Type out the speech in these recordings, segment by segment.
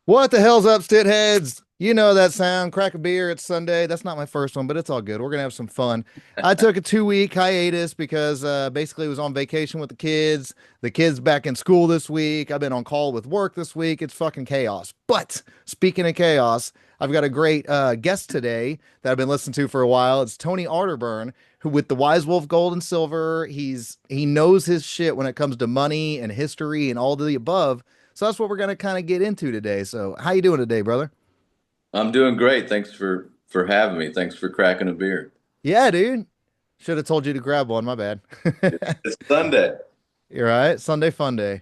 What the hell's up, Stitt-Heads? You know that sound. Crack a beer. It's Sunday. That's not my first one, but it's all good. We're gonna have some fun. I took a 2 week hiatus because basically was on vacation with the kids. The kids back in school this week. I've been on call with work this week. It's fucking chaos. But speaking of chaos, I've got a great guest today that I've been listening to for a while. It's Tony Arterburn, who with the Wise Wolf Gold and Silver, he knows his shit when it comes to money and history and all the above. So that's what we're gonna kind of get into today. So how you doing today, brother? I'm doing great. Thanks for having me. Thanks for cracking a beer. Yeah, dude. Should have told you to grab one. My bad. It's Sunday. You're right. Sunday fun day.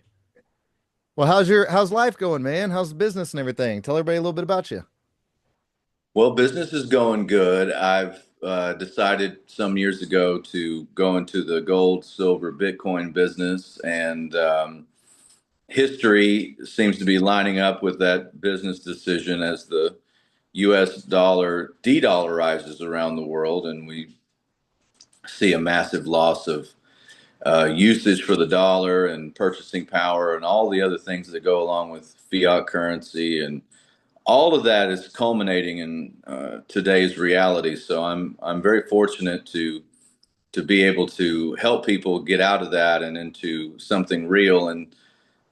Well, how's life going, man? How's the business and everything? Tell everybody a little bit about you. Well, business is going good. I've decided some years ago to go into the gold, silver, Bitcoin business, and history seems to be lining up with that business decision as the U.S. dollar de-dollarizes around the world, and we see a massive loss of usage for the dollar and purchasing power and all the other things that go along with fiat currency, and all of that is culminating in today's reality. So I'm very fortunate to be able to help people get out of that and into something real. And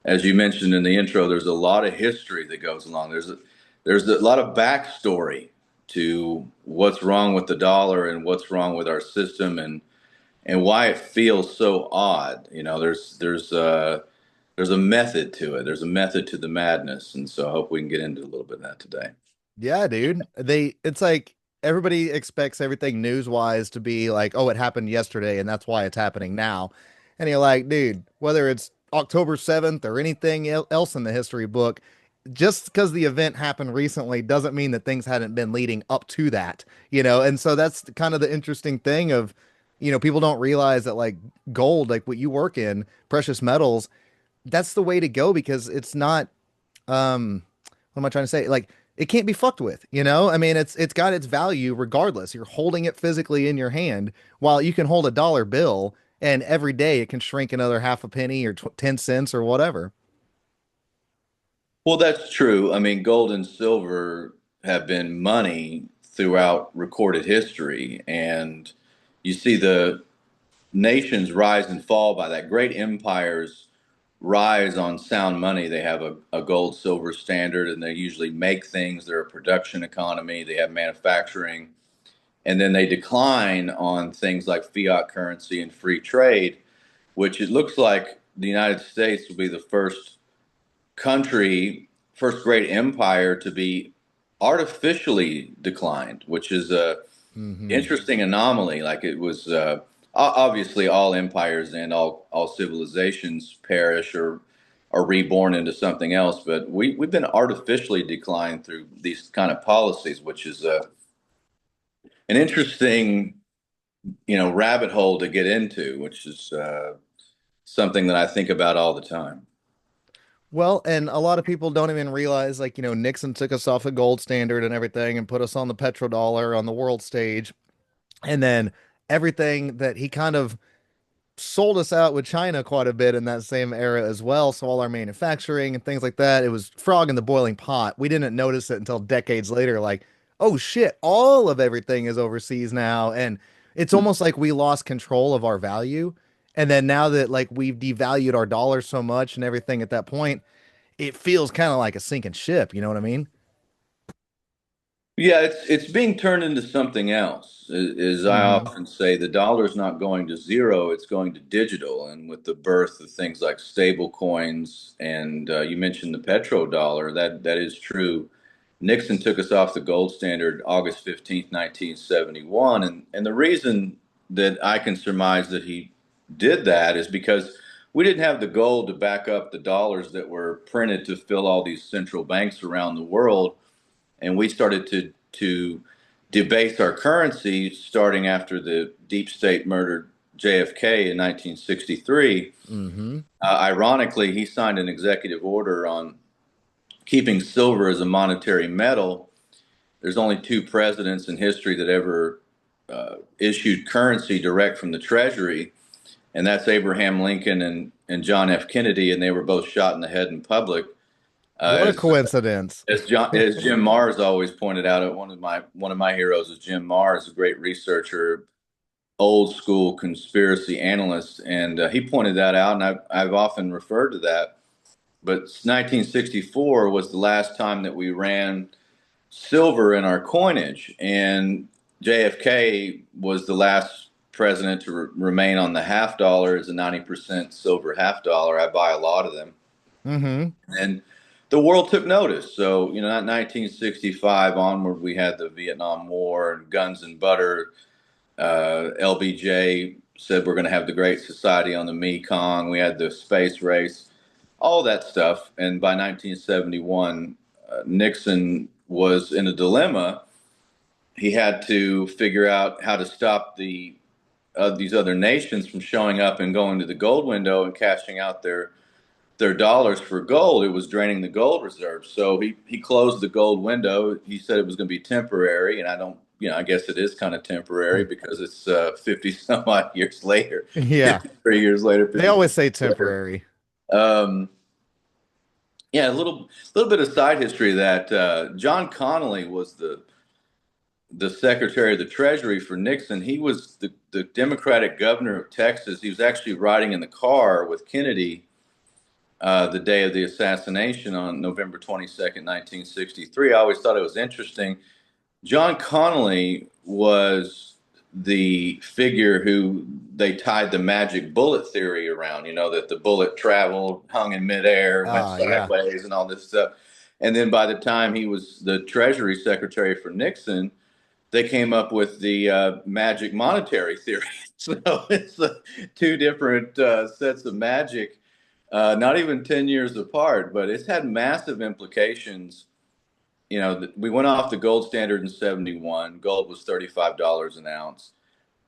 as you mentioned in the intro, there's a lot of history that goes along. There's a lot of backstory to what's wrong with the dollar and what's wrong with our system, and why it feels so odd. You know, there's a method to it. There's a method to the madness, and so I hope we can get into a little bit of that today. Yeah, dude. It's like everybody expects everything news-wise to be like, oh, it happened yesterday and that's why it's happening now. And you're like, dude, whether it's October 7th or anything else in the history book, just because the event happened recently doesn't mean that things hadn't been leading up to that. And so that's kind of the interesting thing of, people don't realize that like gold, like what you work in, precious metals, that's the way to go because it's not, what am I trying to say? Like it can't be fucked with. I mean, it's got its value regardless. You're holding it physically in your hand while you can hold a dollar bill and every day it can shrink another half a penny or 10 cents or whatever. Well, that's true. I mean, gold and silver have been money throughout recorded history, and you see the nations rise and fall by that. Great empires rise on sound money. They have a gold silver standard, and they usually make things. They're a production economy. They have manufacturing, and then they decline on things like fiat currency and free trade, which it looks like the United States will be the first country, first great empire to be artificially declined, which is a Hmm. interesting anomaly. Like it was obviously all empires and all civilizations perish or are reborn into something else, but we've been artificially declined through these kind of policies, which is an interesting rabbit hole to get into, which is something that I think about all the time. Well, and a lot of people don't even realize, like, Nixon took us off the gold standard and everything and put us on the petrodollar on the world stage. And then everything that he kind of sold us out with China quite a bit in that same era as well. So all our manufacturing and things like that, it was frog in the boiling pot. We didn't notice it until decades later, like, oh shit, all of everything is overseas now. And it's almost like we lost control of our value. And then now that like we've devalued our dollar so much and everything at that point, it feels kind of like a sinking ship. You know what I mean? Yeah, it's being turned into something else. As I Hmm. often say, the dollar's not going to zero, it's going to digital. And with the birth of things like stable coins, and you mentioned the petrodollar, that is true. Nixon took us off the gold standard August 15th, 1971. And the reason that I can surmise that he did that is because we didn't have the gold to back up the dollars that were printed to fill all these central banks around the world, and we started to debase our currency starting after the deep state murdered JFK in 1963. Hmm. Ironically, he signed an executive order on keeping silver as a monetary metal. There's only two presidents in history that ever issued currency direct from the Treasury, and that's Abraham Lincoln and John F. Kennedy, and they were both shot in the head in public. What a As coincidence. as Jim Marrs always pointed out, one of my heroes is Jim Marrs, a great researcher, old school conspiracy analyst, and he pointed that out, and I've often referred to that. But 1964 was the last time that we ran silver in our coinage, and JFK was the last president to remain on the half dollar as a 90% silver half dollar. I buy a lot of them, Mm-hmm. and the world took notice. So, that 1965 onward, we had the Vietnam War and guns and butter. LBJ said we're going to have the Great Society on the Mekong. We had the space race, all that stuff. And by 1971, Nixon was in a dilemma. He had to figure out how to stop these other nations from showing up and going to the gold window and cashing out their dollars for gold. It was draining the gold reserves. So he closed the gold window. He said it was going to be temporary, and I don't. I guess it is kind of temporary because it's 50 some odd years later, Yeah. 53 years later, They 50 always say later. temporary. Um, yeah, a little bit of side history that John Connally was the Secretary of the Treasury for Nixon. He was the Democratic governor of Texas. He was actually riding in the car with Kennedy the day of the assassination on November 22nd, 1963. I always thought it was interesting. John Connally was the figure who they tied the magic bullet theory around, that the bullet traveled, hung in midair, went Yeah. sideways, and all this stuff. And then by the time he was the Treasury Secretary for Nixon, they came up with the magic monetary theory. So it's two different sets of magic, not even 10 years apart, but it's had massive implications. We went off the gold standard in 71. Gold was $35 an ounce.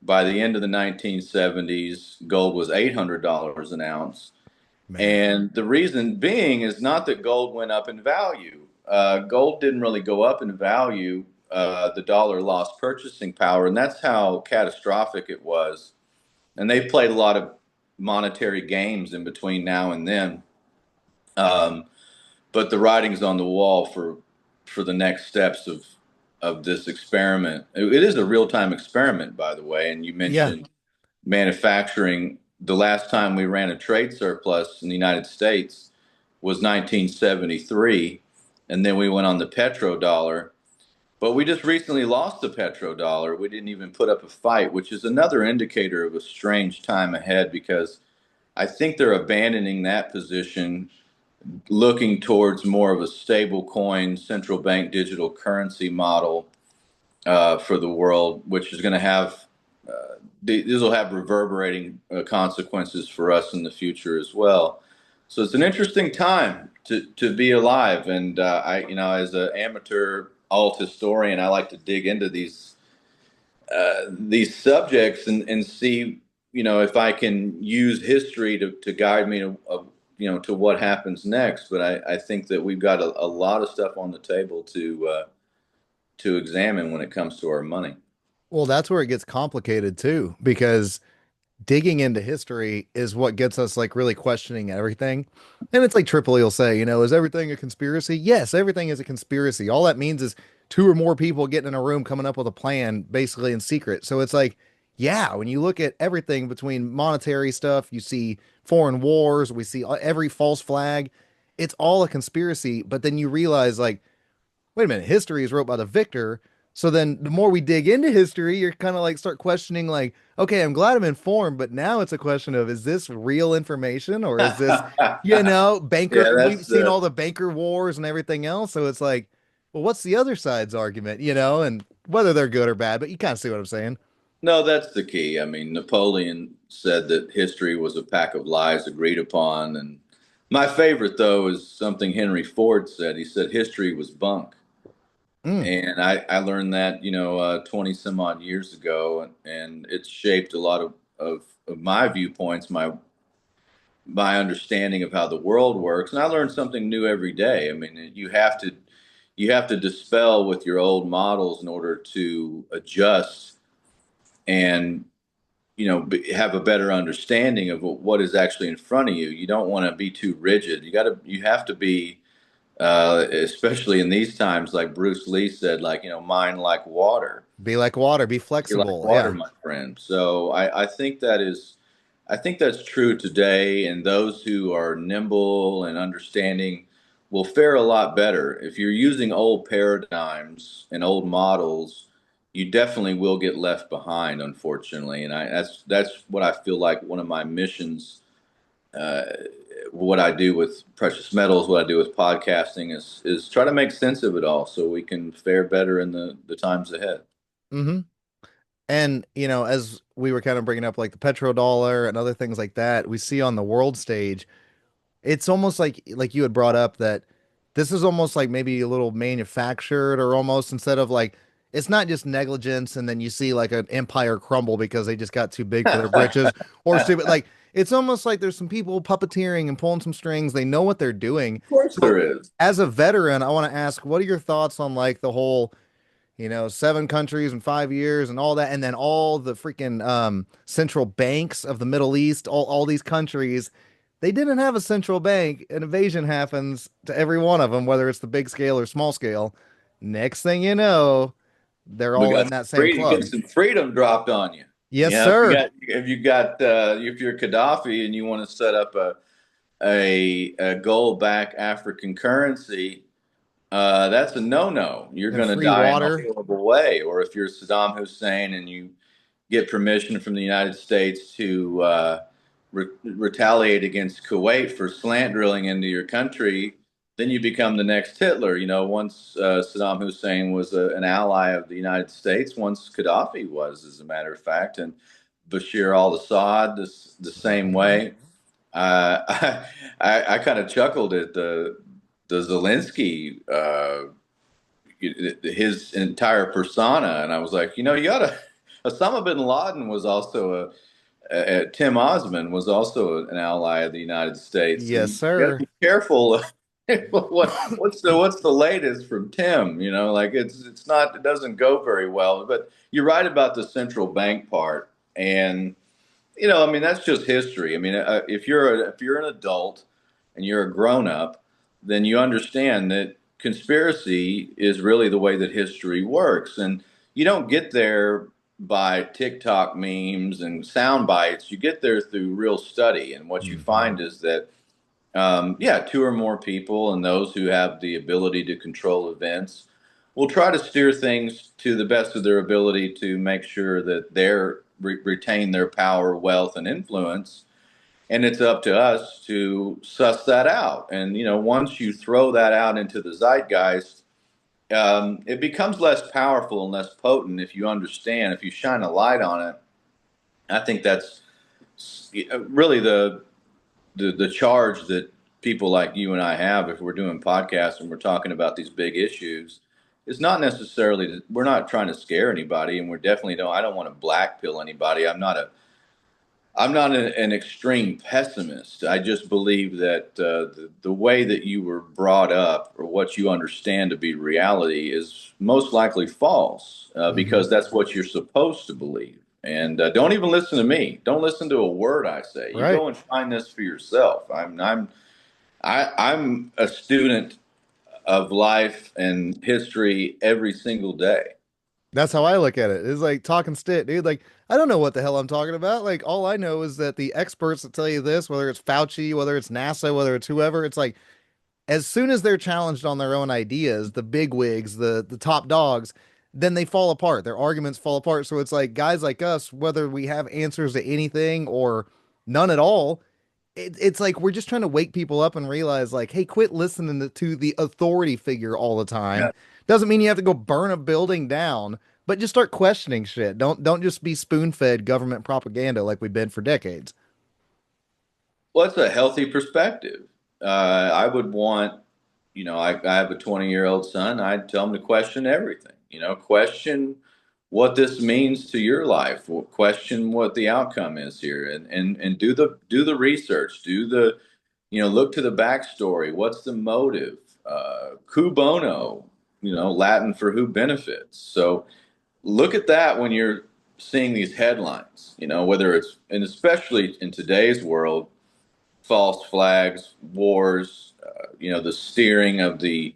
By the end of the 1970s, gold was $800 an ounce. Man. And the reason being is not that gold went up in value. Gold didn't really go up in value. The dollar lost purchasing power, and that's how catastrophic it was. And they played a lot of monetary games in between now and then. Um, but the writing's on the wall for the next steps of this experiment. It is a real time experiment, by the way. And you Yeah. mentioned manufacturing. The last time we ran a trade surplus in the United States was 1973, and then we went on the petrodollar. But we just recently lost the petrodollar. We didn't even put up a fight, which is another indicator of a strange time ahead because I think they're abandoning that position, looking towards more of a stable coin, central bank digital currency model for the world, which is going to have these will have reverberating consequences for us in the future as well. So it's an interesting time to be alive, and as an amateur alt historian, I like to dig into these subjects and see, if I can use history to guide me to what happens next. But I think that we've got a lot of stuff on the table to examine when it comes to our money. Well, that's where it gets complicated too, because digging into history is what gets us like really questioning everything. And it's like Tripoli will say, is everything a conspiracy? Yes, everything is a conspiracy. All that means is two or more people getting in a room coming up with a plan basically in secret. So it's like, yeah, when you look at everything between monetary stuff, you see foreign wars, we see every false flag, it's all a conspiracy. But then you realize, like, wait a minute, history is wrote by the victor. So then the more we dig into history, you're kind of like start questioning, like, okay, I'm glad I'm informed, but now it's a question of, is this real information or is this, Yeah, banker? We've that's seen all the banker wars and everything else. So it's like, well, what's the other side's argument, and whether they're good or bad, but you kind of see what I'm saying. no, that's the key. I mean, Napoleon said that history was a pack of lies agreed upon, and my favorite though is something Henry Ford said. He said history was bunk. Mm, And I learned that, 20 some odd years ago, and it's shaped a lot of my viewpoints, my understanding of how the world works. And I learn something new every day. I mean, you have to dispel with your old models in order to adjust and have a better understanding of what is actually in front of you. You don't want to be too rigid. You have to be especially in these times, like Bruce Lee said, like, mind like water. Be like water, be You're like flexible. water, Yeah. my friend. So I think I think that's true today, and those who are nimble and understanding will fare a lot better. If you're using old paradigms and old models, you definitely will get left behind, unfortunately. And that's what I feel like one of my missions, uh, what I do with precious metals, what I do with podcasting is try to make sense of it all so we can fare better in the times ahead. Hmm. And, as we were kind of bringing up like the petrodollar and other things like that, we see on the world stage, it's almost like you had brought up that this is almost like maybe a little manufactured, or almost, instead of like, it's not just negligence and then you see like an empire crumble because they just got too big for their britches or Of stupid. Like, it's almost like there's some people puppeteering and pulling some strings. They know what they're doing. course So there is. as a veteran, I want to ask, what are your thoughts on like the whole, 7 countries in 5 years and all that, and then all the freaking central banks of the Middle East, all these countries, they didn't have a central bank. An invasion happens to every one of them, whether it's the big scale or small scale. Next thing you know, they're We all got in that same free, get club. some freedom dropped on you. Yes, Yeah, sir. if you're Gaddafi and you want to set up a gold back African currency, that's a no-no. You're And going to free die in a water. horrible way. Or if you're Saddam Hussein and you get permission from the United States to retaliate against Kuwait for slant drilling into your country, then you become the next Hitler. Once Saddam Hussein was an ally of the United States, once Gaddafi was, as a matter of fact, and Bashir al-Assad the same Mhm. way. I kind of chuckled at the Zelensky, his entire persona, and I was like, you gotta. Osama bin Laden was also Tim Osman was also an ally of the United States, Yes, and you got sir. to be careful. What's the latest from Tim? Like it's not, it doesn't go very well. But you're right about the central bank part, and I mean, that's just history. I mean, if you're an adult and you're a grown up, then you understand that conspiracy is really the way that history works, and you don't get there by TikTok memes and sound bites. You get there through real study, and what you Mhm. find is that yeah, two or more people and those who have the ability to control events will try to steer things to the best of their ability to make sure that they're retain their power, wealth, and influence. And it's up to us to suss that out. And once you throw that out into the zeitgeist, it becomes less powerful and less potent if you understand. If you shine a light on it, I think that's really the charge that people like you and I have if we're doing podcasts and we're talking about these big issues is not necessarily we're not trying to scare anybody, and we're definitely don't I don't want to black pill anybody. I'm not an extreme pessimist. I just believe that the way that you were brought up or what you understand to be reality is most likely false Mhm. because that's what you're supposed to believe. And don't even listen to me. Don't listen to a word I say. You Right. go and find this for yourself. I'm a student of life and history every single day. That's how I look at it. It's like talking Stitt, dude. Like, I don't know what the hell I'm talking about. Like, all I know is that the experts that tell you this, whether it's Fauci, whether it's NASA, whether it's whoever, it's like as soon as they're challenged on their own ideas, the big wigs, the top dogs, then they fall apart. Their arguments fall apart. So it's like guys like us, whether we have answers to anything or none at all, it's like we're just trying to wake people up and realize, like, hey, quit listening to the authority figure all the time. Yeah. Doesn't mean you have to go burn a building down, but just start questioning shit. Don't just be spoon-fed government propaganda like we've been for decades. Well, it's a healthy perspective. I would want, I have a 20-year-old son. I'd tell him to question everything. Question what this means to your life. Question what the outcome is here, and do the research. Look to the backstory. What's the motive? Cui bono, Latin for who benefits. So look at that when you're seeing these headlines. Whether it's, and especially in today's world, false flags, wars, the steering of the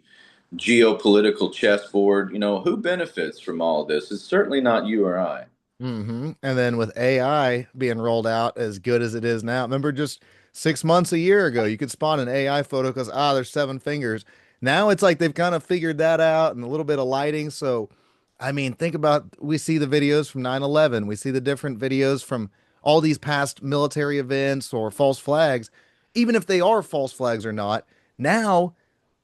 geopolitical chessboard. Who benefits from all of this? It's certainly not you or I. And then with AI being rolled out as good as it is now, remember just 6 months, a year ago, you could spawn an AI photo because there's seven fingers. Now it's like they've kind of figured that out and a little bit of lighting. So, I mean, think about we see the videos from 9/11, we see the different videos from all these past military events or false flags, even if they are false flags or not. Now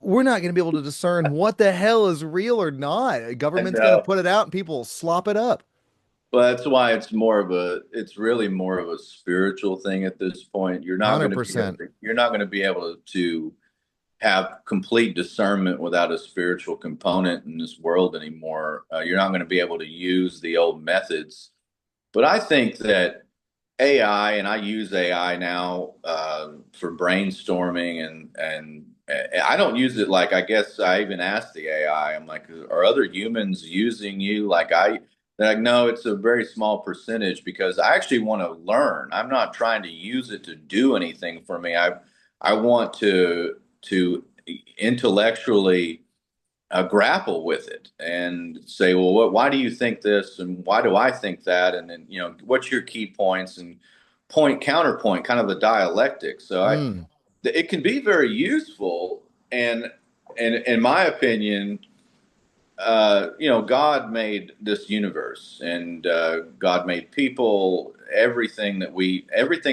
we're not going to be able to discern what the hell is real or not. And Government's going to put it out and people slop it up. Well, that's why it's really more of a spiritual thing at this point. $100%. You're not going to be able to have complete discernment without a spiritual component in this world anymore. You're not going to be able to use the old methods. But I think that AI, and I use AI now for brainstorming, and I don't use it like, I guess I even asked the AI. I'm like, are other humans using you like I? They're like, no, it's a very small percentage because I actually want to learn. I'm not trying to use it to do anything for me. I want to intellectually grapple with it and say, well, why do you think this, and why do I think that, and then what's your key points, and point counterpoint, kind of a dialectic. So Mm. it can be very useful, and in my opinion, God made this universe, and God made people, everything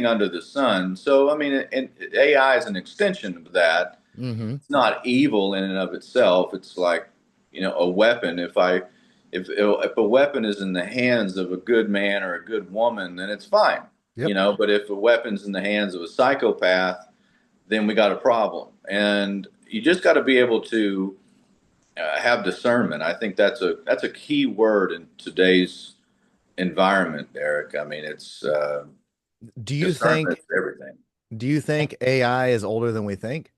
under the sun. So I mean, and AI is an extension of that. Hmm. It's not evil in and of itself. It's like, a weapon. If a weapon is in the hands of a good man or a good woman, then it's fine. Yep. But if a weapon's in the hands of a psychopath, then we got a problem. And you just got to be able to have discernment. I think that's a key word in today's environment, Eric. I mean, it's Do you discernment think is everything. do you think AI is older than we think?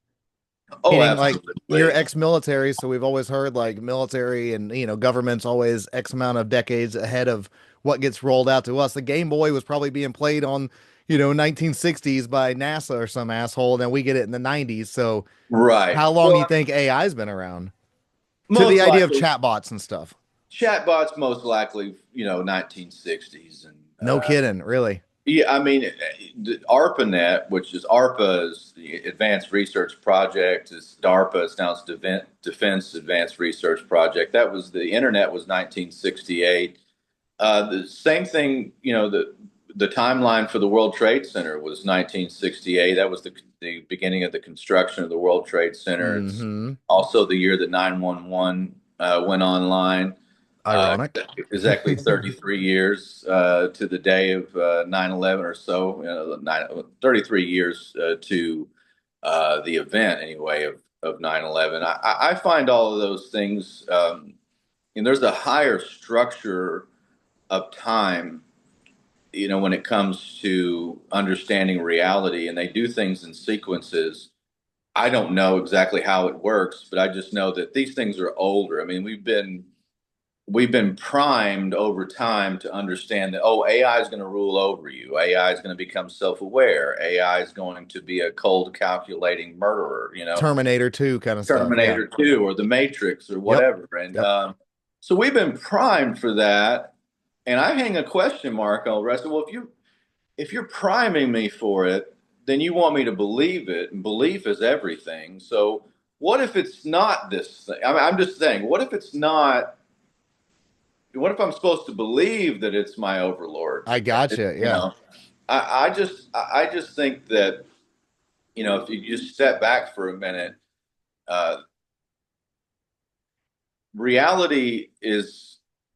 Oh, Meaning like you're absolutely. ex-military, so we've always heard like military and government's always X amount of decades ahead of what gets rolled out to us. The Game Boy was probably being played on, 1960s by NASA or some asshole, and then we get it in the 90s. So Right. how long do you Well, think AI's been around? To the most idea of likely chatbots and stuff. chatbots, most likely, 1960s, and No kidding, really. yeah, I mean, the ARPANET, which is ARPA, is the Advanced Research Project. Is DARPA. It's now it's Defense Advanced Research Project. That was the internet was 1968. The same thing, the timeline for the World Trade Center was 1968. That was the beginning of the construction of the World Trade Center. It's Hmm. also the year that 911 went online. Ironic. Exactly 33 years to the day of 9/11 or so, 33 years to the event anyway of 9/11. I find all of those things, and there's a higher structure of time, when it comes to understanding reality, and they do things in sequences. I don't know exactly how it works, but I just know that these things are older. I mean, we've been primed over time to understand that, oh, AI is going to rule over you. AI is going to become self-aware. AI is going to be a cold calculating murderer, Terminator 2 kind of stuff. Yeah. Terminator 2 or the Matrix or Yep. whatever. And Yep. so we've been primed for that. And I hang a question mark on the rest of, well, if you're priming me for it, then you want me to believe it, and belief is everything. So what if it's not this thing? I'm just saying, what if I'm supposed to believe that it's my overlord? I gotcha. Yeah. I just think that, if you just step back for a minute, uh, reality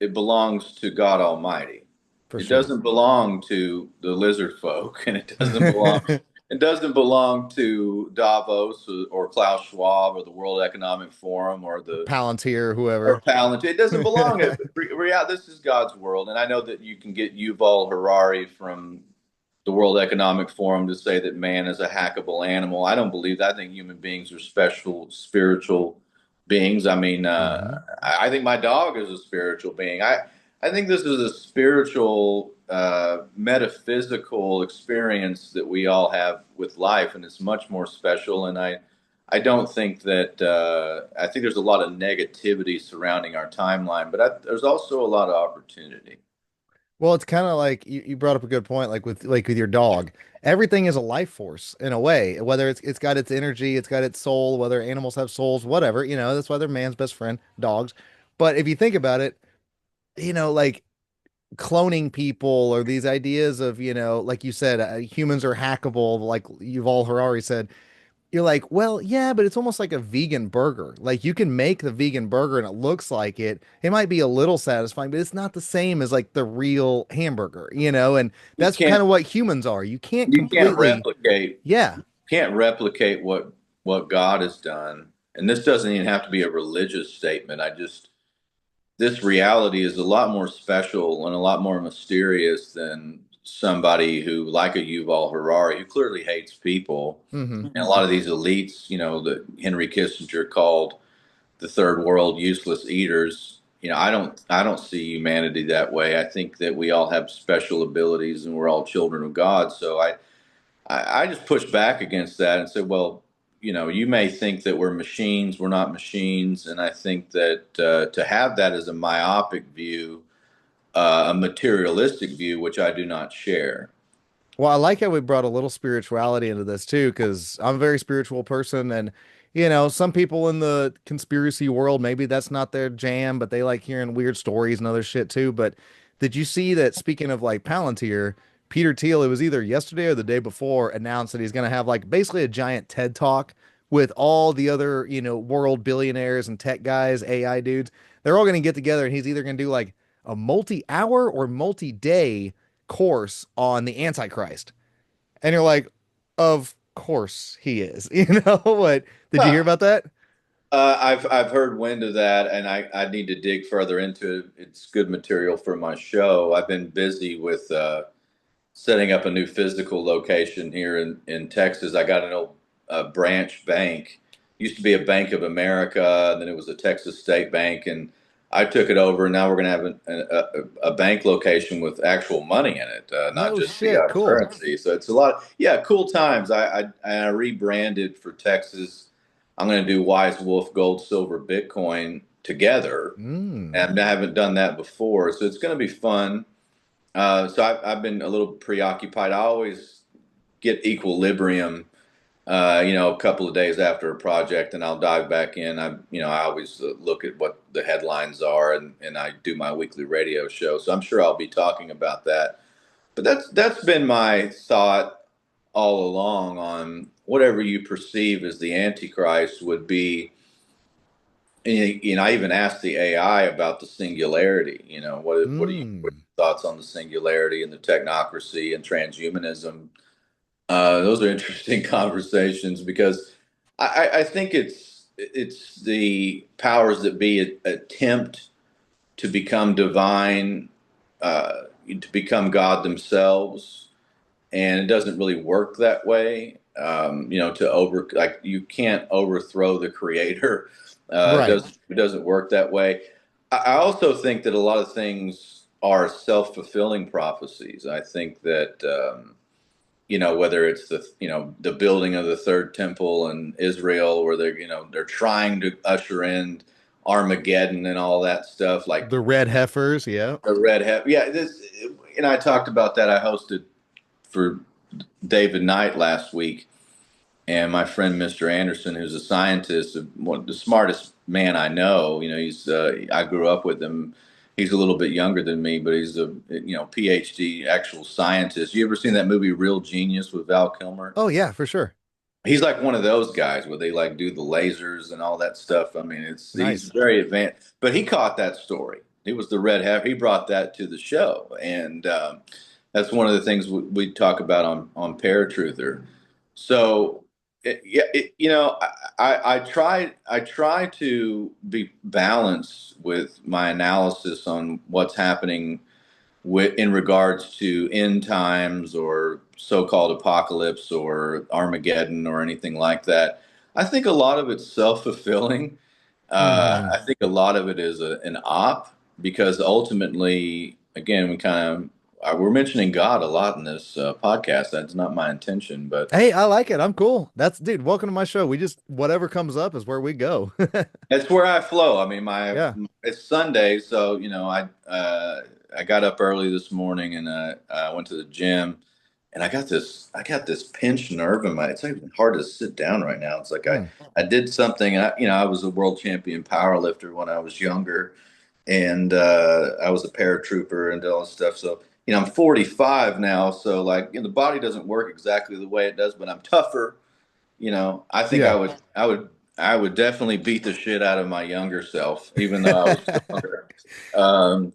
it belongs to God Almighty. For It sure. doesn't belong to the lizard folk, and it doesn't belong to Davos or Klaus Schwab or the World Economic Forum or the Palantir, or whoever. Palantir. It doesn't belong. This is God's world, and I know that you can get Yuval Harari from the World Economic Forum to say that man is a hackable animal. I don't believe that. I think human beings are special spiritual beings. I mean, Hmm. I think my dog is a spiritual being. I think this is a spiritual, metaphysical experience that we all have with life, and it's much more special. And I don't think that I think there's a lot of negativity surrounding our timeline, but there's also a lot of opportunity. Well, it's kind of like you brought up a good point, like with your dog. Everything is a life force in a way, whether it's got its energy, it's got its soul, whether animals have souls, whatever, that's why they're man's best friend, dogs. But if you think about it, like cloning people or these ideas of, like you said, humans are hackable, like Yuval Harari said, you're like, well, yeah, but it's almost like a vegan burger. Like you can make the vegan burger and it looks like it. It might be a little satisfying, but it's not the same as like the real hamburger, And You that's kind can't of what humans are. You can't you can't completely, replicate yeah. can't replicate what God has done. And this doesn't even have to be a religious statement. This reality is a lot more special and a lot more mysterious than somebody who, like a Yuval Harari, who clearly hates people. Hmm. And a lot of these elites, that Henry Kissinger called the third world useless eaters. I don't see humanity that way. I think that we all have special abilities and we're all children of God. So I just push back against that and say, well, you may think that we're machines, we're not machines. And I think that to have that as a myopic view, a materialistic view, which I do not share. Well, I like how we brought a little spirituality into this too, because I'm a very spiritual person. And, some people in the conspiracy world, maybe that's not their jam, but they like hearing weird stories and other shit too. But did you see that speaking of like Palantir, Peter Thiel, it was either yesterday or the day before, announced that he's going to have like basically a giant TED talk with all the other, world billionaires and tech guys, AI dudes. They're all going to get together and he's either going to do like a multi-hour or multi-day course on the Antichrist. And you're like, of course he is. What? Did you hear Huh. about that? I've heard wind of that, and I need to dig further into it. It's good material for my show. I've been busy with setting up a new physical location here in Texas. I got an old branch bank. Used to be a Bank of America, and then it was a Texas State Bank, and I took it over. And now we're going to have a bank location with actual money in it, not No just shit. fiat Cool. currency. So it's a lot. Yeah, cool times. I rebranded for Texas. I'm going to do Wise Wolf Gold, Silver, Bitcoin together, Mm. and I haven't done that before, so it's going to be fun. So I've been a little preoccupied. I always get equilibrium, a couple of days after a project, and I'll dive back in. I always look at what the headlines are, and I do my weekly radio show. So I'm sure I'll be talking about that. But that's been my thought all along on whatever you perceive as the Antichrist would be. And I even asked the AI about the singularity. What are Mm. your thoughts on the singularity and the technocracy and transhumanism? Those are interesting conversations because I think it's the powers that be attempt to become divine, to become God themselves, and it doesn't really work that way. Like you can't overthrow the creator. Right. It doesn't work that way. I also think that a lot of things are self-fulfilling prophecies. I think that whether it's the building of the third temple in Israel, where they're trying to usher in Armageddon and all that stuff, like The red heifers. Yeah. the red hat. Yeah, I talked about that. I hosted for David Knight last week, and my friend Mr. Anderson, who's a scientist, one of the smartest man I know. He's I grew up with him. He's a little bit younger than me, but he's a PhD actual scientist. You ever seen that movie Real Genius with Val Kilmer? Oh, yeah, for sure. He's like one of those guys where they like do the lasers and all that stuff. I mean, he's Nice. very advanced, but he caught that story. He was the red hat. He brought that to the show, and that's one of the things we talk about on Paratruther. So, I try to be balanced with my analysis on what's happening in regards to end times or so-called apocalypse or Armageddon or anything like that. I think a lot of it's self-fulfilling. Hmm. I think a lot of it is an op because ultimately, again, we kind of we're mentioning God a lot in this podcast. That's not my intention, but Hey, I like it. I'm cool. That's dude, welcome to my show. We just whatever comes up is where we go. it's where I flow. I mean, Yeah. it's Sunday, so I got up early this morning and I went to the gym, and I got this pinched nerve in my. It's like hard to sit down right now. It's like Hmm. I did something. I was a world champion power lifter when I was younger, and I was a paratrooper and did all this stuff. So I'm 45 now, so like the body doesn't work exactly the way it does, but I'm tougher. I think Yeah. I would definitely beat the shit out of my younger self, even though I was stronger. Um,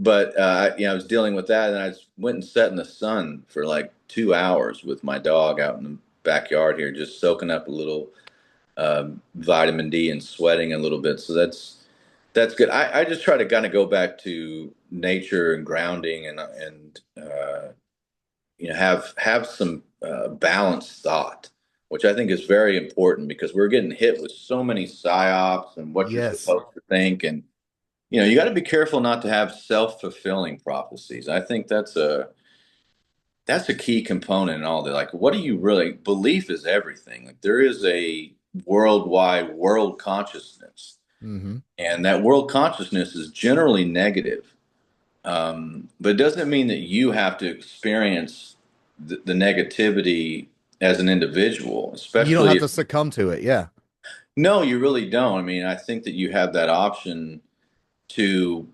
but I was dealing with that, and I just went and sat in the sun for like 2 hours with my dog out in the backyard here, just soaking up a little vitamin D and sweating a little bit. So that's good. I just try to kind of go back to nature and grounding and have some balanced thought, which I think is very important because we're getting hit with so many psyops and what you're Yes. supposed to think, and you got to be careful not to have self-fulfilling prophecies. I think that's a key component in all that. Like, what do you really belief is everything. Like, there is a worldwide world consciousness, Hmm. and that world consciousness is generally negative. But it doesn't mean that you have to experience the negativity as an individual, You don't especially have if to succumb to it. Yeah. no, you really don't. I mean, I think that you have that option to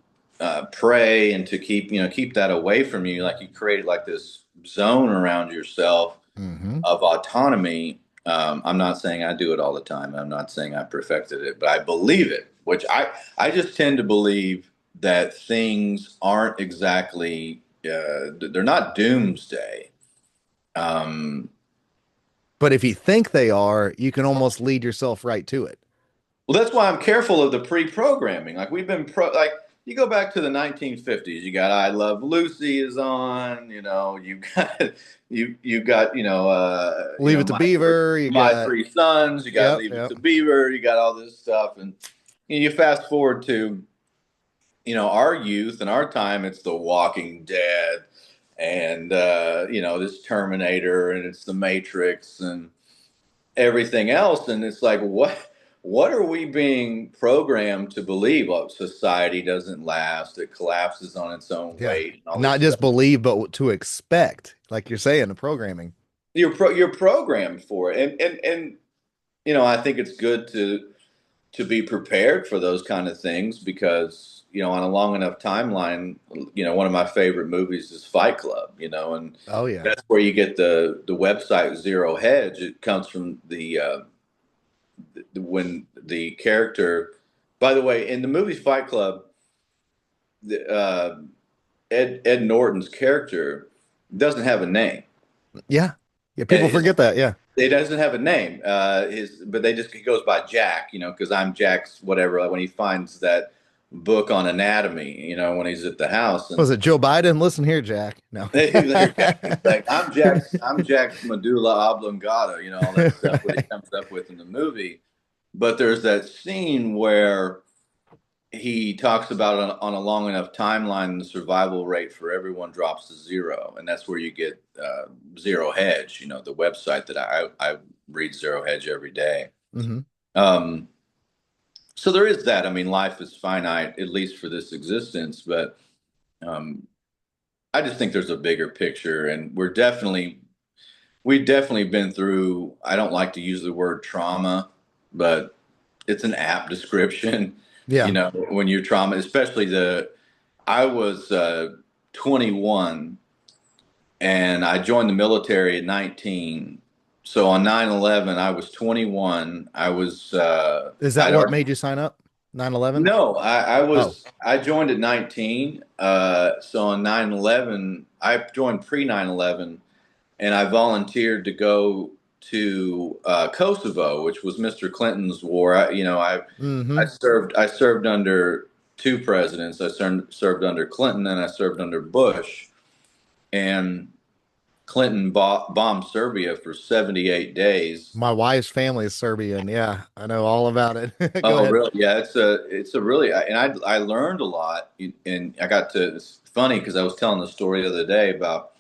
pray and to keep that away from you. Like you created like this zone around yourself Hmm. of autonomy. I'm not saying I do it all the time. I'm not saying I perfected it, but I believe it, which I just tend to believe that things aren't exactly, they're not doomsday. Um, But if you think they are, you can almost lead yourself right to it. well, that's why I'm careful of the pre-programming. Like we've been you go back to the 1950s, you got I Love Lucy is on, you got you got Leave it to Beaver. You my got, three sons, you got yep, Leave It yep. to Beaver, you got all this stuff, and you fast forward to our youth and our time, it's The Walking Dead and this Terminator and it's The Matrix and everything else, and it's like what are we being programmed to believe? Well, society doesn't last, it collapses on its own Yeah. weight and all this Not just stuff. believe, but to expect, like you're saying, the programming. You're programmed for it, and I think it's good to be prepared for those kind of things because on a long enough timeline, one of my favorite movies is Fight Club, and Oh, yeah. that's where you get the website Zero Hedge. It comes from when the character, by the way, in the movie Fight Club, the, Ed Norton's character doesn't have a name, Yeah. Yeah. and People forget that. Yeah. it doesn't have a name. But he goes by Jack, because I'm Jack's whatever. Like when he finds that book on anatomy, when he's at the house, and Was it Joe Biden? Listen here, Jack. No. he's like, I'm Jack's medulla oblongata, all that stuff that he comes up with in the movie. But there's that scene where he talks about on a long enough timeline, the survival rate for everyone drops to zero, and that's where you get Zero Hedge. The website that I read Zero Hedge every day. Hmm. Um, so there is that. I mean, life is finite, at least for this existence, but um, I just think there's a bigger picture, and we've definitely been through. I don't like to use the word trauma, but it's an apt description. Yeah. When you're trauma, especially I was 21 and I joined the military at 19. So on 9/11, I was 21. Is that I'd what already, made you sign up? 9/11? no, Oh, I joined at 19. So on 9/11, I joined pre 9/11 and I volunteered to go to Kosovo, which was Mr. Clinton's war. hmm. I served under two presidents. I served under Clinton and I served under Bush. And Clinton bombed Serbia for 78 days. My wife's family is Serbian. Yeah, I know all about it. Go Oh, ahead. really? Yeah, it's a really, and I learned a lot, and I got to. It's funny because I was telling the story the other day about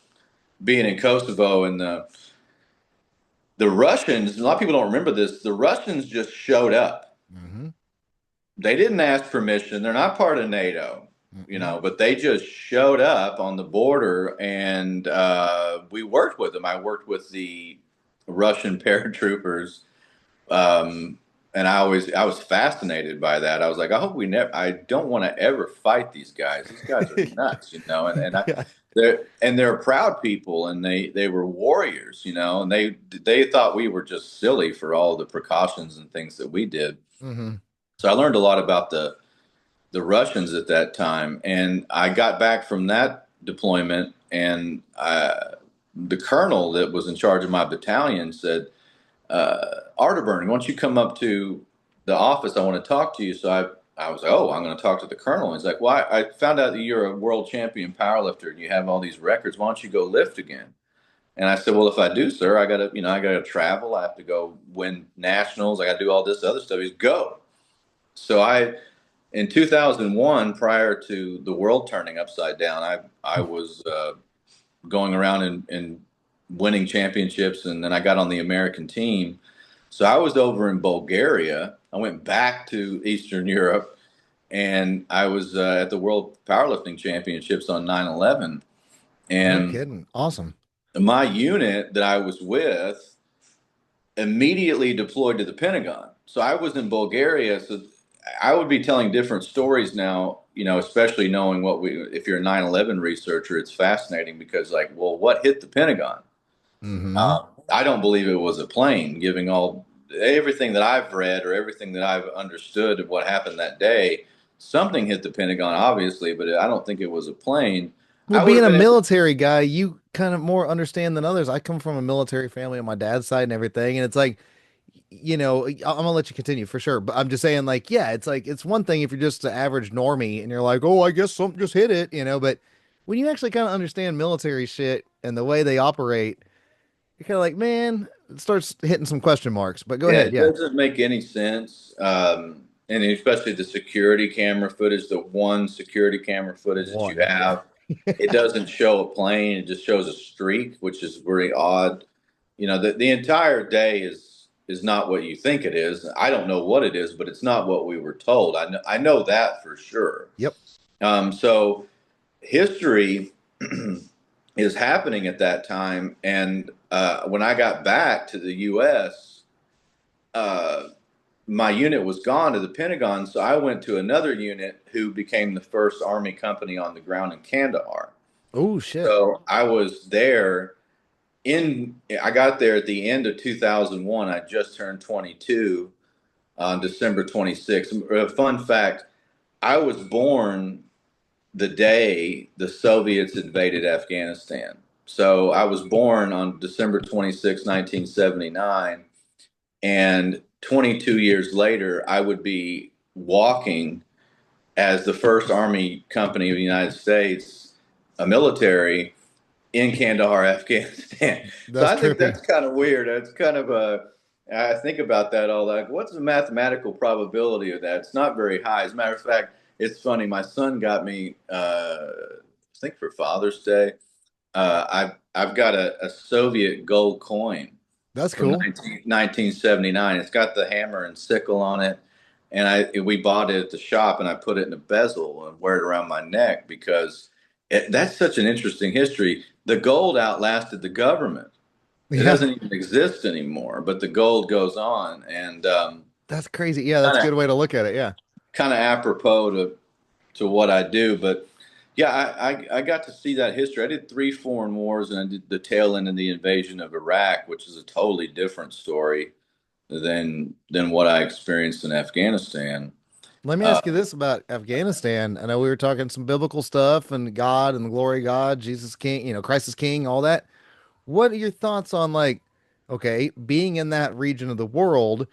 being in Kosovo, and the Russians. A lot of people don't remember this. The Russians just showed up. Hmm. They didn't ask permission. They're not part of NATO, Hmm. but they just showed up on the border, and we worked with them. I worked with the Russian paratroopers, um, and I was fascinated by that. I was like, I hope we never. I don't want to ever fight these guys. These guys are nuts, Yeah. they're proud people, and they were warriors, and they thought we were just silly for all the precautions and things that we did. Hmm. So I learned a lot about the Russians at that time, and I got back from that deployment, and the colonel that was in charge of my battalion said, Arterburn, why don't you come up to the office? I want to talk to you. So I was like, oh, I'm going to talk to the colonel. He's like, well, I found out that you're a world champion powerlifter and you have all these records. Why don't you go lift again? And I said, well, if I do, sir, I got to travel. I have to go win nationals. I got to do all this other stuff. He's go. So in 2001, prior to the world turning upside down, I was going around and winning championships, and then I got on the American team. So I was over in Bulgaria. I went back to Eastern Europe, and I was at the World Powerlifting Championships on 9/11. No And kidding. Awesome. my unit that I was with immediately deployed to the Pentagon. So I was in Bulgaria. So I would be telling different stories now, especially knowing if you're a 9/11 researcher, it's fascinating because, like, well, what hit the Pentagon? Hmm. I don't believe it was a plane, giving everything that I've read or everything that I've understood of what happened that day. Something hit the Pentagon, obviously, but I don't think it was a plane. Well, I would being have a been able. military guy, you kind of more understand than others. I come from a military family on my dad's side and everything, and it's like, I'm gonna let you continue for sure, but I'm just saying, like, yeah, it's like it's one thing if you're just the average normie and you're like, oh, I guess something just hit it. But when you actually kind of understand military shit and the way they operate, you're kind of like, man, it starts hitting some question marks. But go Yeah, ahead, it yeah. doesn't make any sense. And especially the security camera footage, the one security camera footage that you One, yeah. have, it doesn't show a plane. It just shows a streak, which is very odd. The entire day is not what you think it is. I don't know what it is, but it's not what we were told. I know that for sure. Yep. So history is happening at that time, and when I got back to the U.S., uh, my unit was gone to the Pentagon, so I went to another unit who became the first Army company on the ground in Kandahar. Oh shit. So I was there I got there at the end of 2001. I just turned 22 on December 26th. A fun fact, I was born the day the Soviets invaded Afghanistan. So I was born on December 26, 1979. And 22 years later, I would be walking as the first Army company of the United States, a military in Kandahar, Afghanistan. So That's I think trippy. that's kind of weird. It's kind of I think about that all like, what's the mathematical probability of that? It's not very high. As a matter of fact, it's funny. My son got me, I think for Father's Day, I've got a Soviet gold coin That's from cool. 1979. It's got the hammer and sickle on it. And we bought it at the shop, and I put it in a bezel and wear it around my neck because that's such an interesting history. The gold outlasted the government. It Yeah, doesn't even exist anymore, but the gold goes on, and that's crazy. Yeah, that's kind a of good way to look at it. Yeah. kind of apropos to what I do. But yeah, I got to see that history. I did three foreign wars, and I did the tail end of the invasion of Iraq, which is a totally different story than what I experienced in Afghanistan. Let me Uh, ask you this about Afghanistan. I know we were talking some biblical stuff and God and the glory of God, Jesus King, Christ is King, all that. What are your thoughts on like, okay, being in that region of the world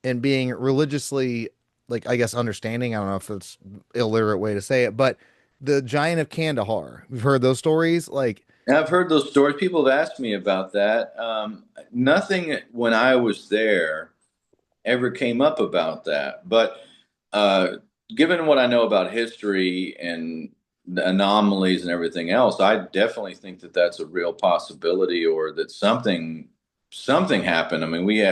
and being religiously, like, I guess understanding, I don't know if it's illiterate way to say it, but the giant of Kandahar, we've heard those stories. Like, And I've heard those stories. People have asked me about that. Nothing when I was there ever came up about that. But uh, given what I know about history and the anomalies and everything else, I definitely think that that's a real possibility, or that something happened. I mean, we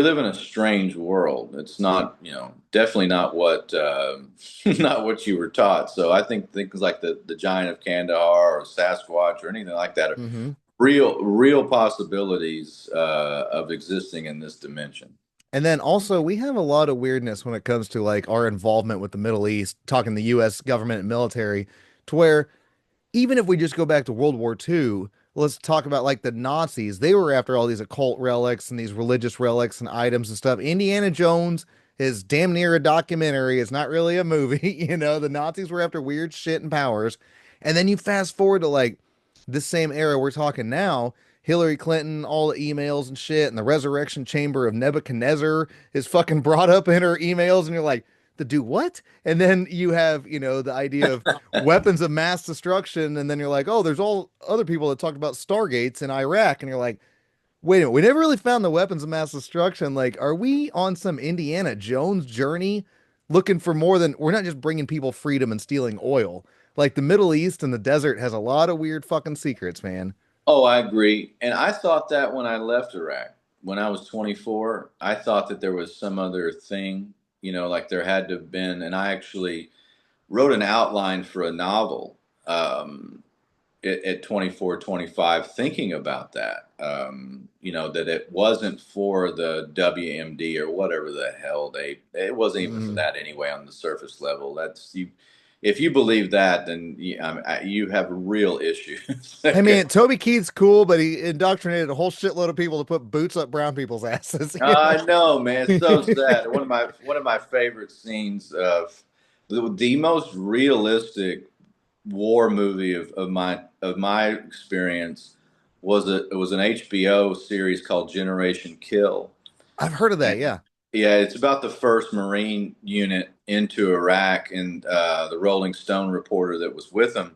live in a strange world. It's not, definitely not what not what you were taught. So I think things like the Giant of Kandahar or Sasquatch or anything like that are Hmm. real possibilities of existing in this dimension. And then also we have a lot of weirdness when it comes to like our involvement with the Middle East, talking the US government and military, to where even if we just go back to World War II, let's talk about like the Nazis. They were after all these occult relics and these religious relics and items and stuff. Indiana Jones is damn near a documentary. It's not really a movie. The Nazis were after weird shit and powers. And then you fast forward to like this same era we're talking now. Hillary Clinton, all the emails and shit, and the resurrection chamber of Nebuchadnezzar is fucking brought up in her emails, and you're like, to do what? And then you have, the idea of weapons of mass destruction, and then you're like, oh, there's all other people that talked about stargates in Iraq, and you're like, wait a minute, we never really found the weapons of mass destruction. Like, are we on some Indiana Jones journey looking for more than we're not just bringing people freedom and stealing oil? Like the Middle East and the desert has a lot of weird fucking secrets, man. Oh, I agree. And I thought that when I left Iraq, when I was 24, I thought that there was some other thing, like there had to have been. And I actually wrote an outline for a novel at 24, 25, thinking about that. That it wasn't for the WMD or whatever the hell it wasn't even for Mm. that anyway on the surface level. That's you. If you believe that, then you have real issues. Hey man, Toby Keith's cool, but he indoctrinated a whole shitload of people to put boots up brown people's asses, I know, man. It's so sad. One of my favorite scenes of the most realistic war movie of my experience was an HBO series called Generation Kill. I've heard of that, And yeah. yeah, it's about the first Marine unit into Iraq and the Rolling Stone reporter that was with them.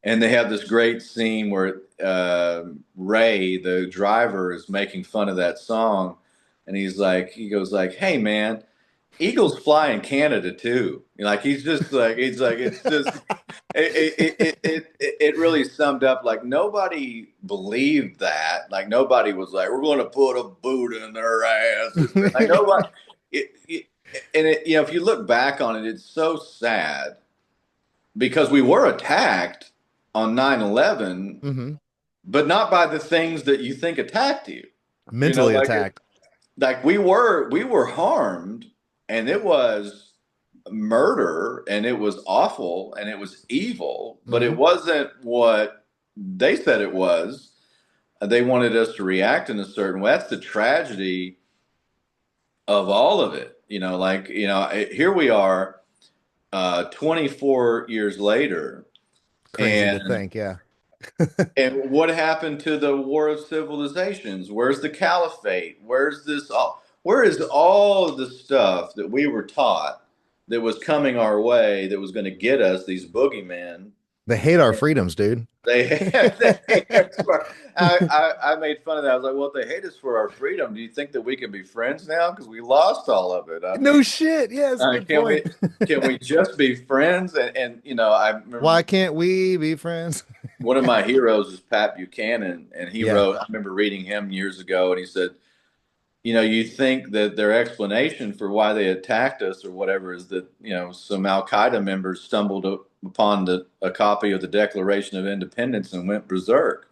And they have this great scene where Ray, the driver, is making fun of that song, and he goes like, "Hey man, eagles fly in Canada too." Like he's like it's just it really summed up like nobody believed that. Like nobody was like, "We're going to put a boot in their ass." Like nobody. It, if you look back on it, it's so sad because we were attacked on 9/11, Hmm. but not by the things that you think attacked you. Mentally Like attacked. we were harmed, and it was murder, and it was awful, and it was evil, but it Hmm. wasn't what they said it was. They wanted us to react in a certain way. That's the tragedy of all of it. Here we are, 24 years later, Crazy to and think, yeah. And what happened to the War of Civilizations? Where's the Caliphate? Where's this all? Where is all of the stuff that we were taught that was coming our way that was going to get us these boogeymen? They hate our freedoms, dude. They, they hate us for, I made fun of that. I was like, well, if they hate us for our freedom, do you think that we can be friends now? Because we lost all of it. I No mean, shit. Yeah, it's a good can point. we just be friends? And I remember Why can't we be friends? one of my heroes is Pat Buchanan, and he Yeah. wrote. I remember reading him years ago, and he said, you think that their explanation for why they attacked us or whatever is that some Al Qaeda members stumbled upon a copy of the Declaration of Independence and went berserk.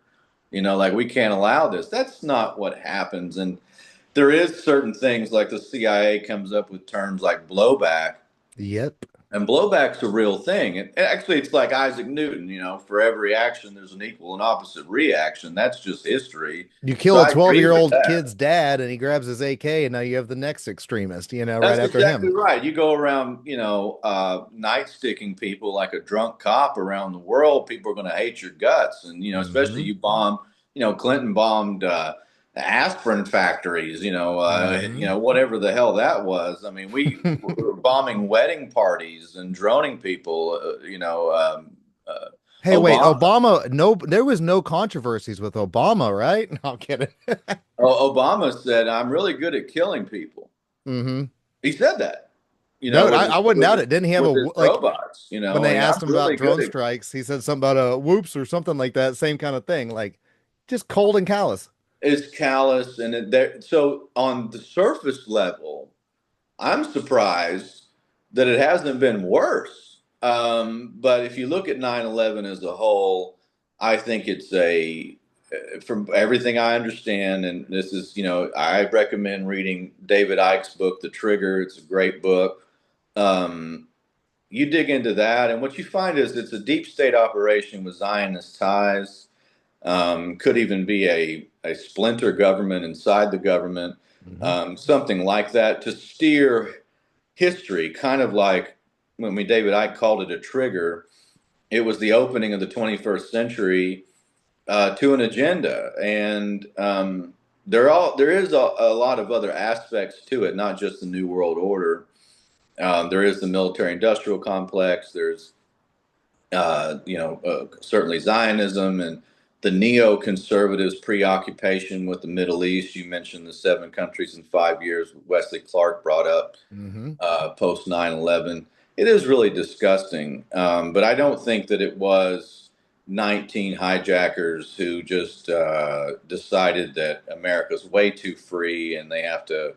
Like we can't allow this. That's not what happens, and there is certain things like the CIA comes up with terms like blowback, Yep. and blowback's a real thing. And actually, it's like Isaac Newton, for every action, there's an equal and opposite reaction. That's just history. You So kill a I agree with 12-year-old that. kid's dad and he grabs his AK, and now you have the next extremist, right That's after exactly him. right. You go around, night sticking people like a drunk cop around the world, people are going to hate your guts. And, especially Hmm. you bomb, Clinton bombed aspirin factories, Hmm. whatever the hell that was. I mean, we were bombing wedding parties and droning people, Hey, wait, Obama, Obama, no, there was no controversies with Obama, right? No, I'm kidding. Obama said, "I'm really good at killing people." Hmm. He said that, No, with I wouldn't doubt it. Didn't he have a, with his like, robots. when they I'm asked him about really good drone at. strikes, he said something about a whoops or something like that, same kind of thing, like just cold and callous. It's callous, and there. So on the surface level, I'm surprised that it hasn't been worse. But if you look at 9/11 as a whole, I think it's from everything I understand, and this is, I recommend reading David Icke's book, The Trigger. It's a great book. Um, you dig into that, and what you find is it's a deep state operation with Zionist ties. Could even be a splinter government inside the government, Hmm. something like that to steer history, kind of like when David Icke called it a trigger. It was the opening of the 21st century to an agenda, and there is a lot of other aspects to it, not just the New World Order. There is the military-industrial complex. There's certainly Zionism and the neoconservatives' preoccupation with the Middle East. You mentioned the 7 countries in 5 years. Wesley Clark brought up Hmm. post 9/11. It is really disgusting, but I don't think that it was 19 hijackers who just decided that America's way too free and they have to,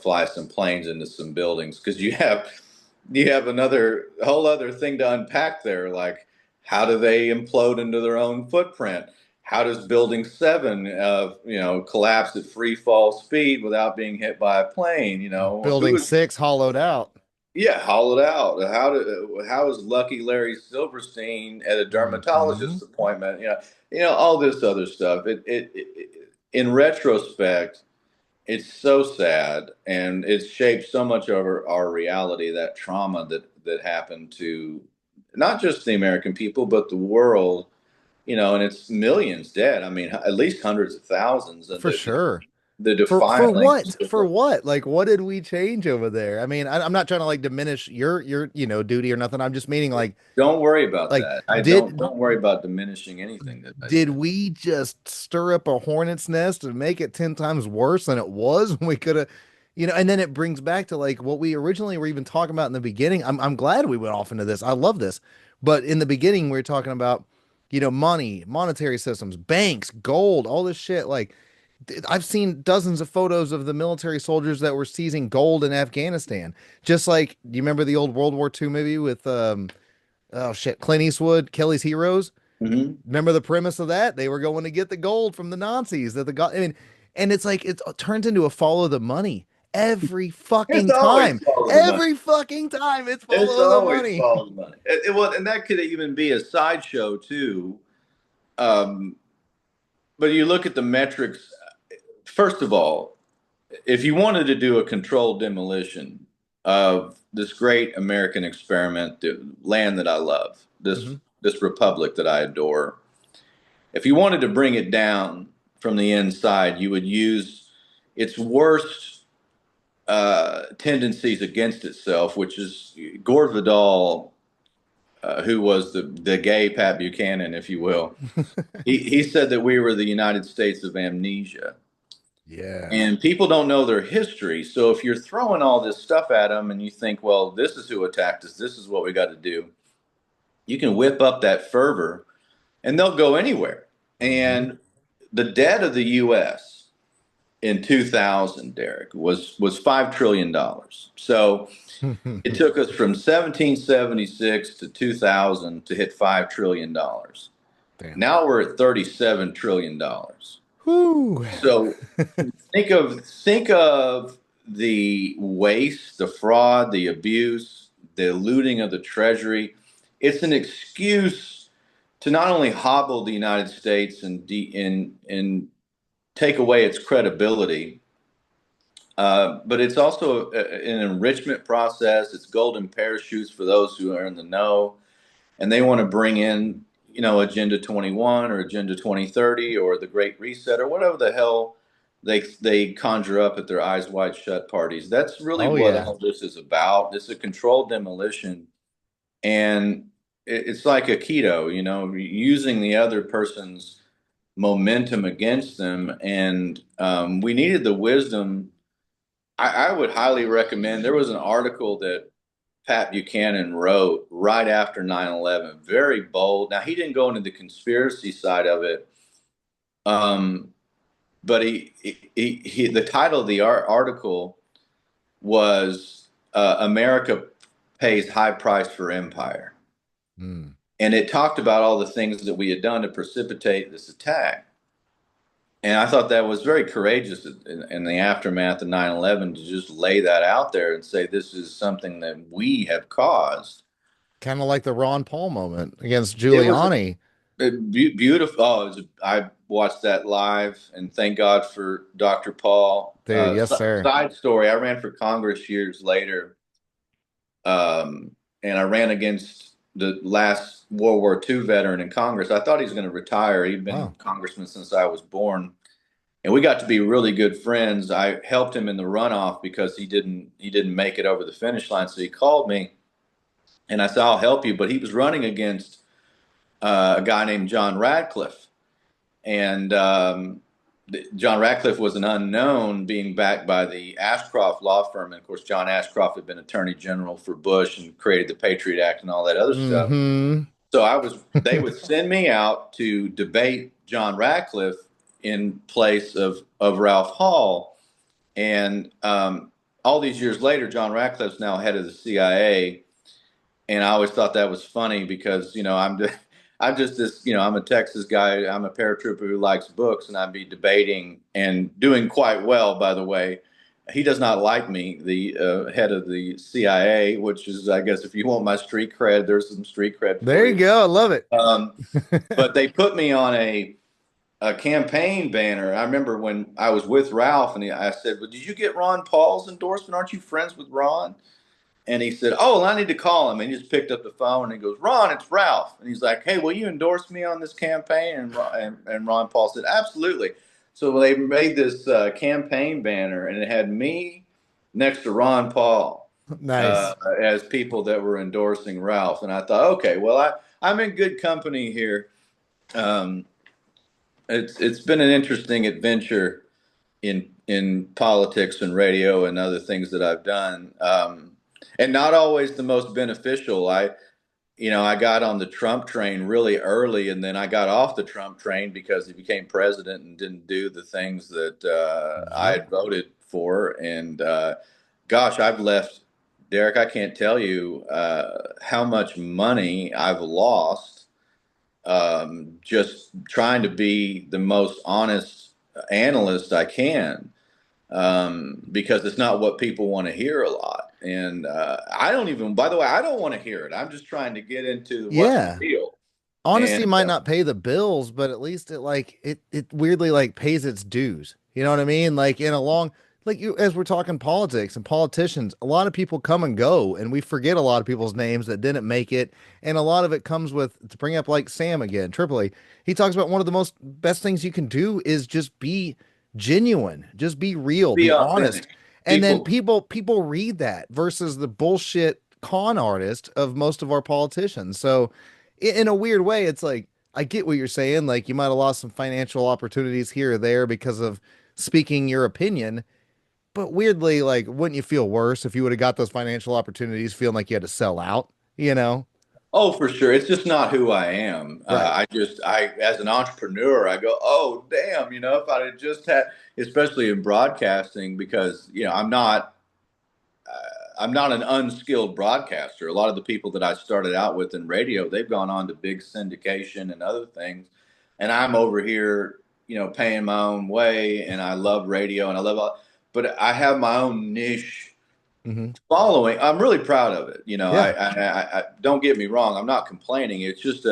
fly some planes into some buildings, because you have another whole other thing to unpack there. Like, how do they implode into their own footprint? How does Building 7, collapse at free fall speed without being hit by a plane? Who Building is six hollowed out. Yeah, hollowed out. How is Lucky Larry Silverstein at a Hmm. dermatologist appointment? All this other stuff. In retrospect, it's so sad, and it's shaped so much of our reality, that trauma that happened to not just the American people but the world. And it's millions dead. I mean, at least hundreds of thousands, and For sure. the For defiling. what? For what? Like, what did we change over there? I mean, I'm not trying to like diminish your duty or nothing. I'm just meaning Don't worry about like that. I don't did don't worry about diminishing anything that I did did. we just stir up a hornet's nest and make it 10 times worse than it was when we could have, and then it brings back to like what we originally were even talking about in the beginning. I'm glad we went off into this. I love this. But in the beginning, we were talking about, money, monetary systems, banks, gold, all this shit. Like, I've seen dozens of photos of the military soldiers that were seizing gold in Afghanistan. Just like, do you remember the old World War II movie with, oh shit, Clint Eastwood, Kelly's Heroes? Hmm. Remember the premise of that? They were going to get the gold from the Nazis that the God. I mean, and it's like it turns into a follow the money every It's fucking always time. follow the money. Every fucking time it's It's follow the always money. follow the money. Well, and that could even be a sideshow too. Um, but you look at the metrics. First of all, if you wanted to do a controlled demolition of this great American experiment, the land that I love, this Hmm. this republic that I adore, if you wanted to bring it down from the inside, you would use its worst tendencies against itself, which is Gore Vidal, who was the gay Pat Buchanan, if you will. He said that we were the United States of amnesia. Yeah. And people don't know their history. So if you're throwing all this stuff at them and you think, well, this is who attacked us, this is what we got to do, you can whip up that fervor and they'll go anywhere. Hmm. And the debt of the U.S. in 2000, Derek, was $5 trillion. So it took us from 1776 to 2000 to hit $5 trillion. Damn. Now we're at $37 trillion. Whoo. So think of the waste, the fraud, the abuse, the looting of the treasury. It's an excuse to not only hobble the United States and take away its credibility, but it's also an enrichment process. It's golden parachutes for those who are in the know, and they want to bring in, Agenda 21 or Agenda 2030 or the Great Reset or whatever the hell they conjure up at their eyes wide shut parties. That's really Oh what yeah. all this is about. It's a controlled demolition, and it's like a keto, using the other person's momentum against them. And we needed the wisdom. I would highly recommend. There was an article that Pat Buchanan wrote right after 9/11, very bold. Now, he didn't go into the conspiracy side of it, um, but the title of the article was America Pays High Price for Empire. Mm. And it talked about all the things that we had done to precipitate this attack. And I thought that was very courageous in the aftermath of 9/11 to just lay that out there and say this is something that we have caused. Kind of like the Ron Paul moment against It was Giuliani. beautiful. Oh, I watched that live, and thank God for Dr. Paul. Dude, yes, sir. Side story: I ran for Congress years later, and I ran against the last World War II veteran in Congress. I thought he was going to retire. He'd been Wow. congressman since I was born, and we got to be really good friends. I helped him in the runoff because he didn't make it over the finish line. So he called me, and I said, "I'll help you." But he was running against a guy named John Radcliffe, and John Radcliffe was an unknown, being backed by the Ashcroft law firm. And of course, John Ashcroft had been Attorney General for Bush and created the Patriot Act and all that other stuff. Mm-hmm. So they would send me out to debate John Radcliffe in place of Ralph Hall. And all these years later, John Radcliffe's now head of the CIA. And I always thought that was funny because, I'm just this, I'm a Texas guy. I'm a paratrooper who likes books, and I'd be debating and doing quite well, by the way. He does not like me, the head of the CIA, which is, I guess, if you want my street cred, there's some street cred There for you you. go. I love it. Um, but they put me on a campaign banner. I remember when I was with Ralph, and I said, "Well, did you get Ron Paul's endorsement? Aren't you friends with Ron?" And he said, "Oh, well, I need to call him." And he just picked up the phone and he goes, "Ron, it's Ralph." And he's like, "Hey, will you endorse me on this campaign?" And Ron Paul said, "Absolutely." So they made this campaign banner, and it had me next to Ron Paul Nice. as people that were endorsing Ralph. And I thought, okay, well, I'm in good company here. Um, it's been an interesting adventure in politics and radio and other things that I've done, and not always the most beneficial. I got on the Trump train really early, and then I got off the Trump train because he became president and didn't do the things that I Yep. had voted for. And gosh, I've left, Derek. I can't tell you how much money I've lost just trying to be the most honest analyst I can, because it's not what people want to hear a lot. And I don't even, by the way, I don't want to hear it. I'm just trying to get into what's Yeah. real. Honesty And might not pay the bills, but at least it weirdly like pays its dues. You know what I mean? Like in a long like you as we're talking politics and politicians, a lot of people come and go and we forget a lot of people's names that didn't make it. And a lot of it comes with to bring up like Sam again, Tripoli. He talks about one of the most best things you can do is just be genuine, just be real, be be honest. authentic. And then People, people read that versus the bullshit con artist of most of our politicians. So in a weird way, it's like I get what you're saying. Like you might have lost some financial opportunities here or there because of speaking your opinion. But weirdly, like, wouldn't you feel worse if you would have got those financial opportunities feeling like you had to sell out? You know? oh, for sure. It's just not who I am. Right. As an entrepreneur, I go, oh, damn, if I had just had, especially in broadcasting, because, I'm not an unskilled broadcaster. A lot of the people that I started out with in radio, they've gone on to big syndication and other things. And I'm over here, paying my own way, and I love radio and I love all, but I have my own niche Hmm. following. I'm really proud of it. Yeah. I don't get me wrong. I'm not complaining. It's just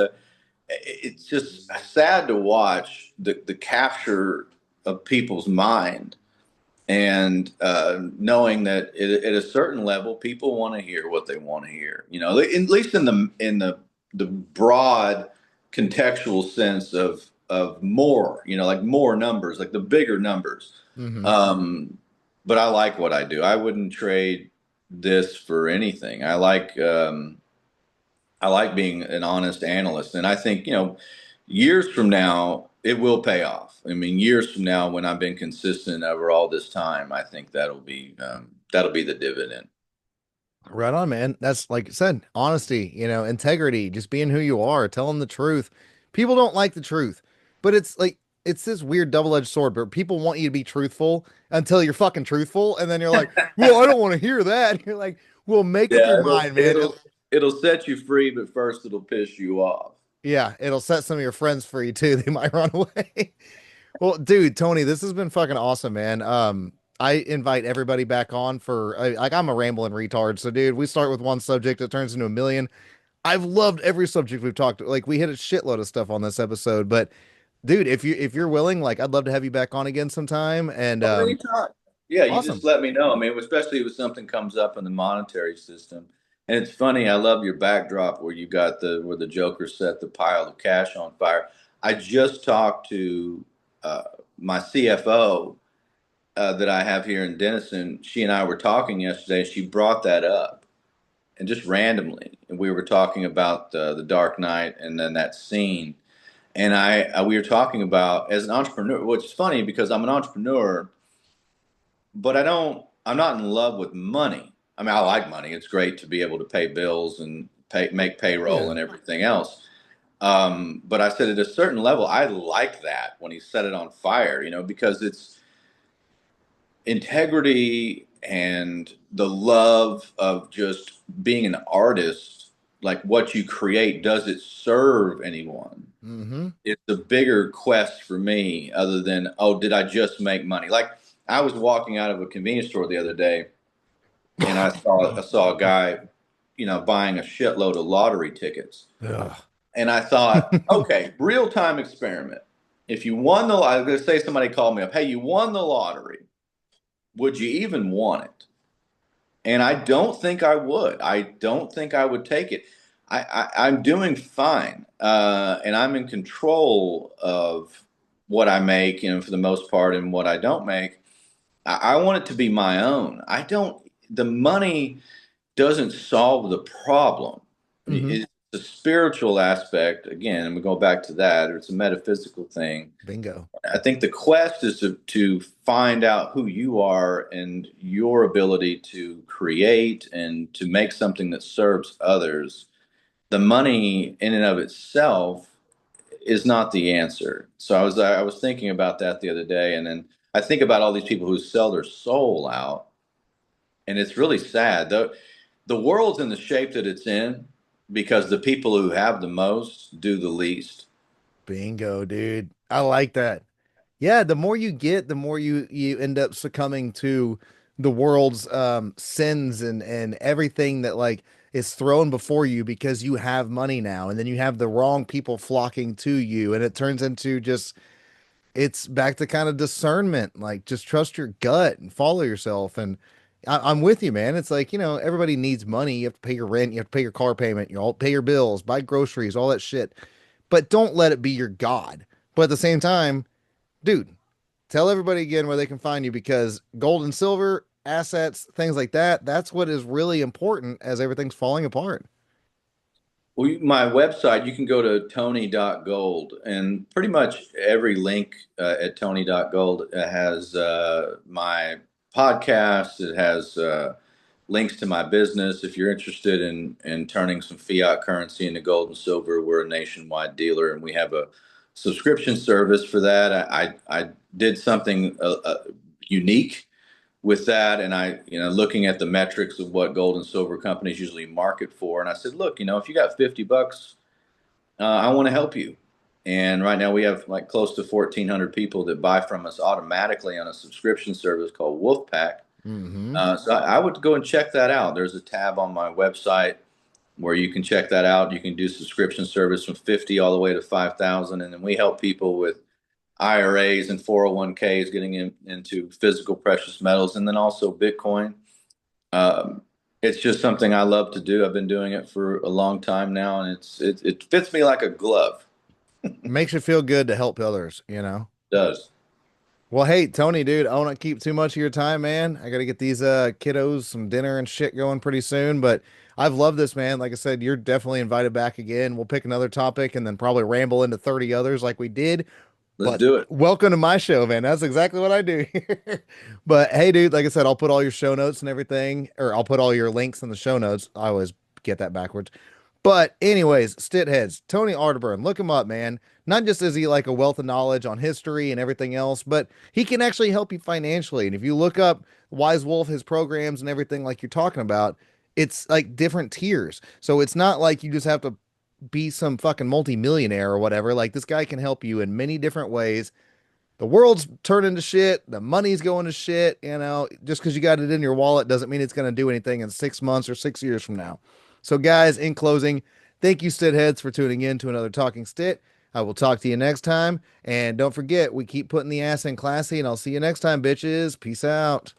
sad to watch the capture of people's mind, and knowing that at a certain level, people want to hear what they want to hear. At least in the broad contextual sense of more. Like more numbers, like the bigger numbers. Hmm. Um, but I like what I do. I wouldn't trade this for anything. I like. I like being an honest analyst, and I think years from now it will pay off. I mean, years from now, when I've been consistent over all this time, I think that'll be the dividend. Right on, man. That's like I said, honesty, integrity, just being who you are, telling the truth. People don't like the truth, but it's like it's this weird double-edged sword, but people want you to be truthful until you're fucking truthful, and then you're like, well, I don't want to hear that. You're like, well, make up your Yeah, mind, man. it'll set you free, but first it'll piss you off. Yeah, it'll set some of your friends free too. They might run away. Well, dude, Tony, this has been fucking awesome, man. I invite everybody back on for like I'm a rambling retard. So, dude, we start with one subject, it turns into a million. I've loved every subject we've talked. Like we hit a shitload of stuff on this episode, but dude, if you're willing, like I'd love to have you back on again sometime. And Oh, anytime. Yeah, you awesome. just let me know. I mean, especially if something comes up in the monetary system. And it's funny, I love your backdrop where you got the where the Joker set the pile of cash on fire. I just talked to uh, my CFO that I have here in Denison. She and I were talking yesterday. She brought that up, and just randomly, and we were talking about the Dark Knight and then that scene. And we were talking about as an entrepreneur, which is funny because I'm an entrepreneur, but I'm not in love with money. I mean, I like money. It's great to be able to pay bills and make payroll Yeah. and everything else. But I said at a certain level, I like that when he set it on fire, because it's integrity and the love of just being an artist. Like what you create, does it serve anyone? Mm-hmm. It's a bigger quest for me other than, oh, did I just make money? Like I was walking out of a convenience store the other day and I saw a guy, buying a shitload of lottery tickets. Ugh. And I thought, okay, real time experiment. If you won the, I was going to say somebody called me up, hey, you won the lottery. Would you even want it? And I don't think I would. I don't think I would take it. I'm doing fine, and I'm in control of what I make, for the most part, and what I don't make. I want it to be my own. I don't. The money doesn't solve the problem. Mm-hmm. It's the spiritual aspect again, and we go back to that. It's a metaphysical thing. Bingo. I think the quest is to find out who you are and your ability to create and to make something that serves others. The money in and of itself is not the answer. So I was thinking about that the other day, and then I think about all these people who sell their soul out, and it's really sad. The world's in the shape that it's in because the people who have the most do the least. Bingo, dude. I like that. Yeah, the more you get, the more you end up succumbing to the world's sins and everything that like is thrown before you because you have money now, and then you have the wrong people flocking to you, and it turns into just it's back to kind of discernment, like just trust your gut and follow yourself. And I'm with you, man. It's like, everybody needs money. You have to pay your rent, you have to pay your car payment, you all pay your bills, buy groceries, all that shit. But don't let it be your God. But at the same time, dude, tell everybody again where they can find you because gold and silver, assets, things like that, that's what is really important as everything's falling apart. Well, my website, you can go to tony.gold, and pretty much every link at tony.gold has my podcast. It has links to my business. If you're interested in turning some fiat currency into gold and silver, we're a nationwide dealer, and we have a subscription service for that. I did something unique with that, and looking at the metrics of what gold and silver companies usually market for, and I said, look, if you got $50, I want to help you. And right now we have like close to 1,400 people that buy from us automatically on a subscription service called Wolfpack. Mm-hmm. So I would go and check that out. There's a tab on my website where you can check that out. You can do subscription service from 50 all the way to 5,000, and then we help people with IRAs and 401ks, getting into physical precious metals, and then also Bitcoin. It's just something I love to do. I've been doing it for a long time now, and it fits me like a glove. Makes you feel good to help others, It does. Well, hey, Tony, dude, I don't want to keep too much of your time, man. I got to get these kiddos some dinner and shit going pretty soon, but I've loved this, man. Like I said, you're definitely invited back again. We'll pick another topic and then probably ramble into 30 others like we did. Let's But do it. welcome to my show, man. That's exactly what I do here. But hey, dude, like I said, I'll put all your show notes and everything, or I'll put all your links in the show notes. I always get that backwards. But anyways, Stitt-Heads, Tony Arterburn, look him up, man. Not just is he like a wealth of knowledge on history and everything else, but he can actually help you financially. And if you look up Wise Wolf, his programs and everything like you're talking about, it's like different tiers. So it's not like you just have to be some fucking multimillionaire or whatever. Like this guy can help you in many different ways. The world's turning to shit. The money's going to shit. You know, just because you got it in your wallet doesn't mean it's going to do anything in 6 months or 6 years from now. So, guys, in closing, thank you, Stitt-Heads, for tuning in to another Talking Stitt. I will talk to you next time. And don't forget, we keep putting the ass in classy, and I'll see you next time, bitches. Peace out.